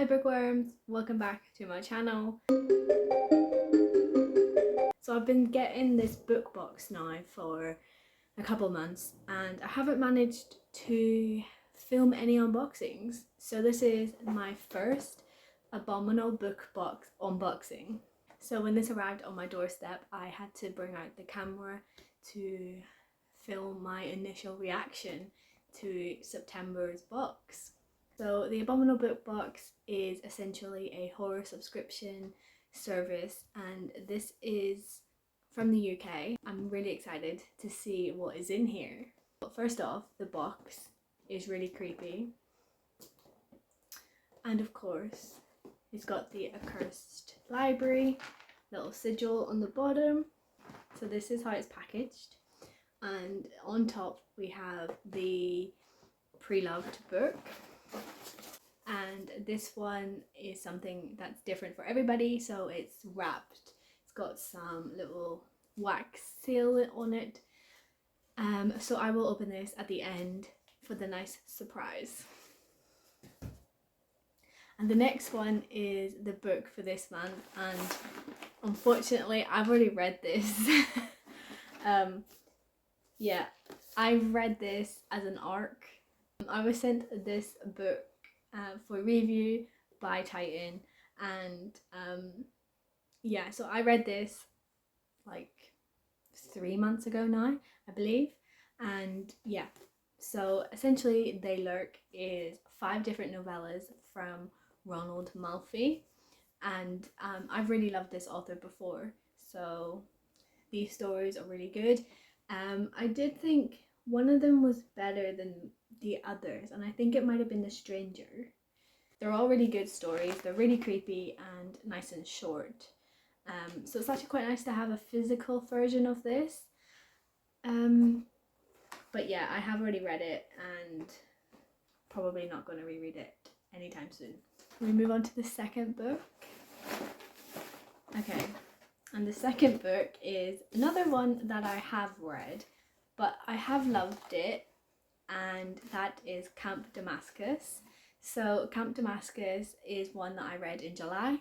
Hi bookworms, welcome back to my channel. So I've been getting this book box now for a couple months and I haven't managed to film any unboxings. So this is my first Abominable book box unboxing. So when this arrived on my doorstep, I had to bring out the camera to film my initial reaction to September's box. So the Abominable book box is essentially a horror subscription service, and this is from the UK. I'm really excited to see what is in here. But first off, the box is really creepy, and of course it's got the accursed library little sigil on the bottom. So this is how it's packaged, and on top we have the preloved book. And this one is something that's different for everybody, so it's wrapped. It's got some little wax seal on it. So I will open this at the end for the nice surprise. And the next one is the book for this month, and unfortunately I've already read this. Yeah, I read this as an ARC. I was sent this book for review by Titan, and yeah, so I read this like 3 months ago now, I believe. And yeah, so essentially They Lurk is 5 different novellas from Ronald Malfi, and I've really loved this author before, so these stories are really good. I did think one of them was better than the others, and I think it might have been The Stranger. They're all really good stories. They're really creepy and nice and short. So it's actually quite nice to have a physical version of this. But yeah, I have already read it and probably not going to reread it anytime soon. We move on to the second book. Okay, and the second book is another one that I have read, but I have loved it, and that is Camp Damascus. So Camp Damascus is one that I read in July,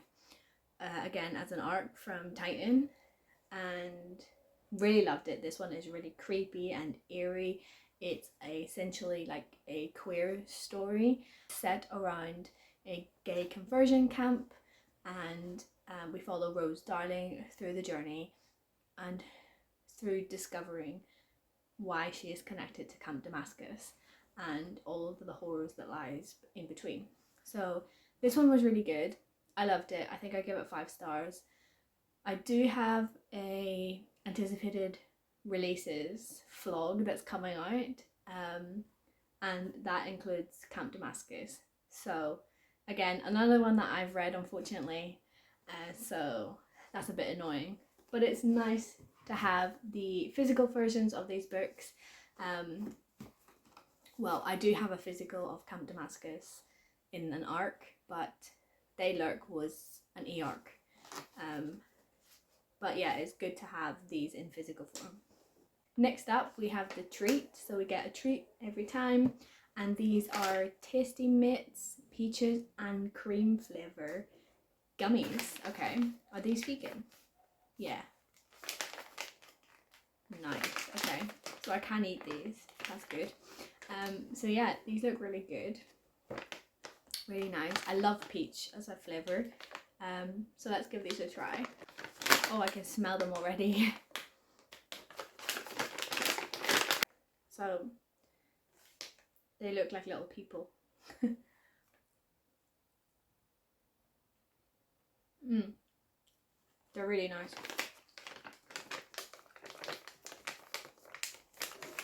again as an ARC from Titan, and really loved it. This one is really creepy and eerie. It's essentially like a queer story set around a gay conversion camp, and we follow Rose Darling through the journey and through discovering why she is connected to Camp Damascus and all of the horrors that lies in between. So this one was really good. I loved it. I think I give it 5 stars. I do have a anticipated releases vlog that's coming out, and that includes Camp Damascus. So again, another one that I've read, unfortunately, so that's a bit annoying, but it's nice to have the physical versions of these books. Well, I do have a physical of Camp Damascus in an ARC, but They Lurk was an e-ARC. But yeah, it's good to have these in physical form. Next up, we have the treat. So we get a treat every time, and these are Tasty Mitts, peaches and cream flavour gummies. Okay, are these vegan? Yeah. Nice. Okay, so I can eat these. That's good. So yeah, these look really good. Really nice. I love peach as a flavour. So let's give these a try. Oh, I can smell them already. So they look like little people. They're really nice.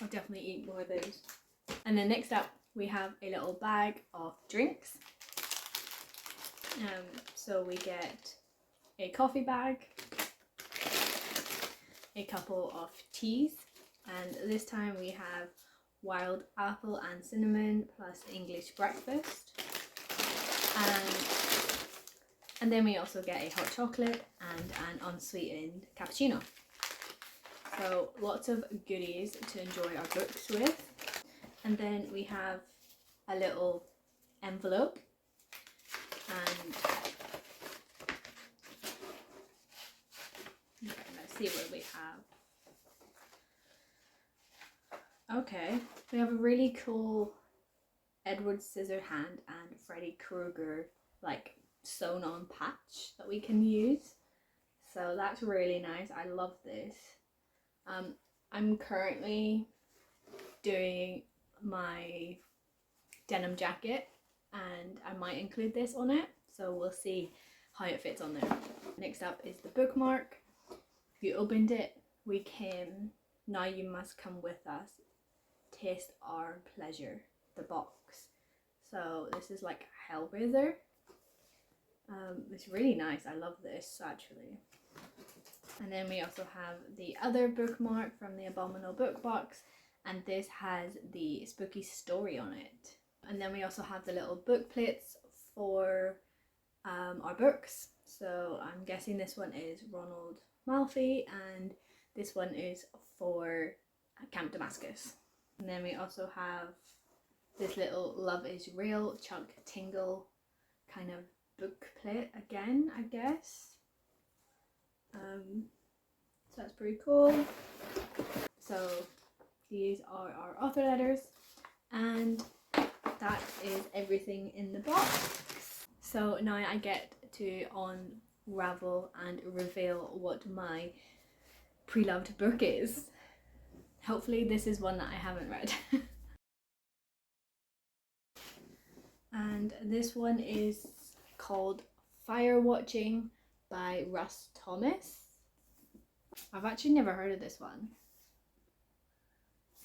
I'll definitely eat more of those. And then next up, we have a little bag of drinks. So we get a coffee bag, a couple of teas, and this time we have wild apple and cinnamon plus English breakfast, and then we also get a hot chocolate and an unsweetened cappuccino. So lots of goodies to enjoy our books with. And then we have a little envelope, and see what we have. Okay, we have a really cool Edward Scissorhand and Freddy Krueger like sewn on patch that we can use. So that's really nice. I love this. I'm currently doing my denim jacket and I might include this on it, so we'll see how it fits on there. Next up is the bookmark. You opened it, we came, now you must come with us, taste our pleasure, the box. So this is like Hellraiser. It's really nice, I love this actually. And then we also have the other bookmark from the Abominable book box, and this has the spooky story on it. And then we also have the little book plates for our books. So I'm guessing this one is Ronald Malfi and this one is for Camp Damascus. And then we also have this little Love is Real Chunk Tingle kind of book plate again, I guess. So that's pretty cool. So these are our author letters and that is everything in the box. So now I get to unravel and reveal what my pre-loved book is. Hopefully this is one that I haven't read. And this one is called Fire Watching by Russ Thomas. I've actually never heard of this one.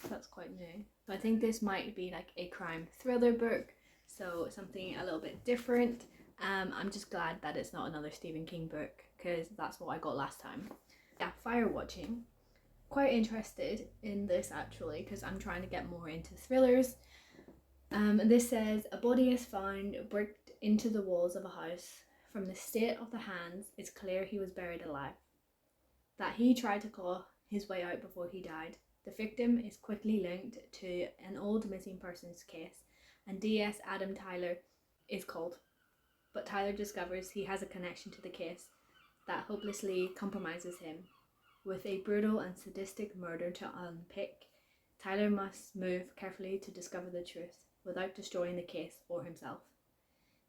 That's quite new. So I think this might be like a crime thriller book, so something a little bit different. I'm just glad that it's not another Stephen King book because that's what I got last time. Yeah, Fire Watching. Quite interested in this actually because I'm trying to get more into thrillers. This says, a body is found bricked into the walls of a house. From the state of the hands, it's clear he was buried alive. That he tried to claw his way out before he died. The victim is quickly linked to an old missing persons case, and DS Adam Tyler is called. But Tyler discovers he has a connection to the case that hopelessly compromises him. With a brutal and sadistic murder to unpick, Tyler must move carefully to discover the truth without destroying the case or himself.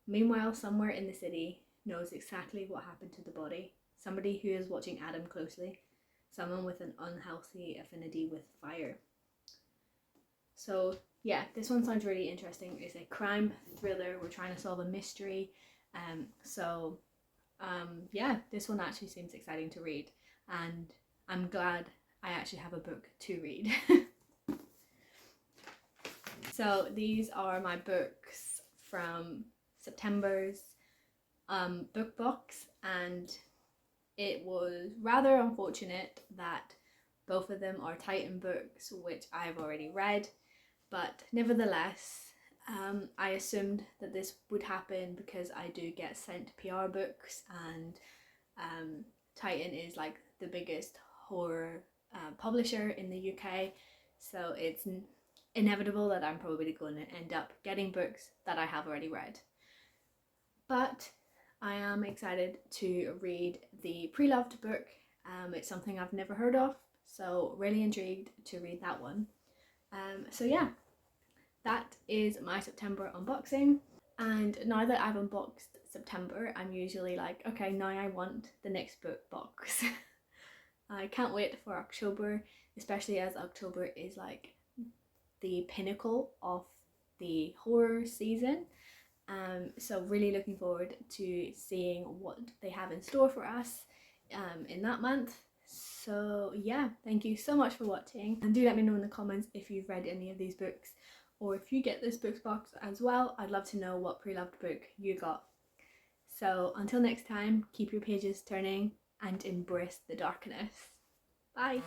Meanwhile, somewhere in the city knows exactly what happened to the body. Somebody who is watching Adam closely. Someone with an unhealthy affinity with fire. So yeah, this one sounds really interesting. It's a crime thriller. We're trying to solve a mystery. Yeah, this one actually seems exciting to read. And I'm glad I actually have a book to read. So these are my books from September's book box, and it was rather unfortunate that both of them are Titan books, which I've already read, but nevertheless, I assumed that this would happen because I do get sent PR books, and Titan is like the biggest horror publisher in the UK, so it's inevitable that I'm probably going to end up getting books that I have already read. But I am excited to read the pre-loved book. It's something I've never heard of, so really intrigued to read that one. So yeah, that is my September unboxing. And now that I've unboxed September, I'm usually like, okay, now I want the next book box. I can't wait for October, especially as October is like the pinnacle of the horror season. So really looking forward to seeing what they have in store for us in that month. So yeah, thank you so much for watching, and do let me know in the comments if you've read any of these books, or if you get this books box as well. I'd love to know what pre-loved book you got. So until next time, keep your pages turning and embrace the darkness. Bye!